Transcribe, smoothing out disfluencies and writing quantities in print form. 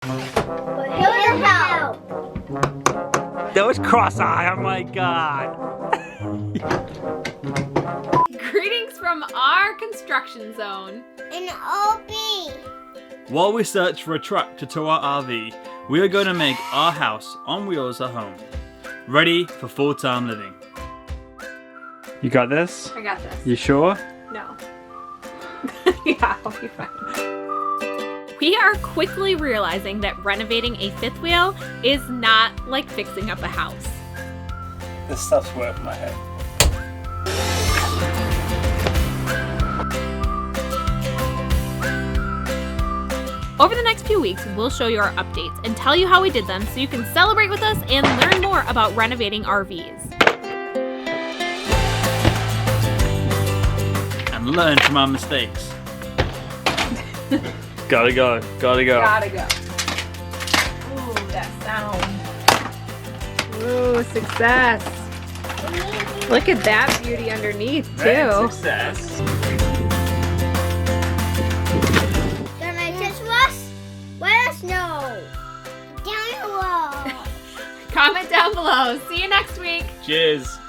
But he'll help. That was cross-eye, oh my god. Greetings from our construction zone. An OB. While we search for a truck to tow our RV, we are going to make our house on wheels a home. Ready for full-time living. You got this? I got this. You sure? No. Yeah, I'll be fine. We are quickly realizing that renovating a fifth wheel is not like fixing up a house. This stuff's way up my head. Over the next few weeks, we'll show you our updates and tell you how we did them so you can celebrate with us and learn more about renovating RVs. And learn from our mistakes. Gotta go, gotta go. Gotta go. Ooh, that sound. Ooh, success. Look at that beauty underneath, too. Success. Gonna touch us? Let us know. Down below. Comment down below. See you next week. Cheers.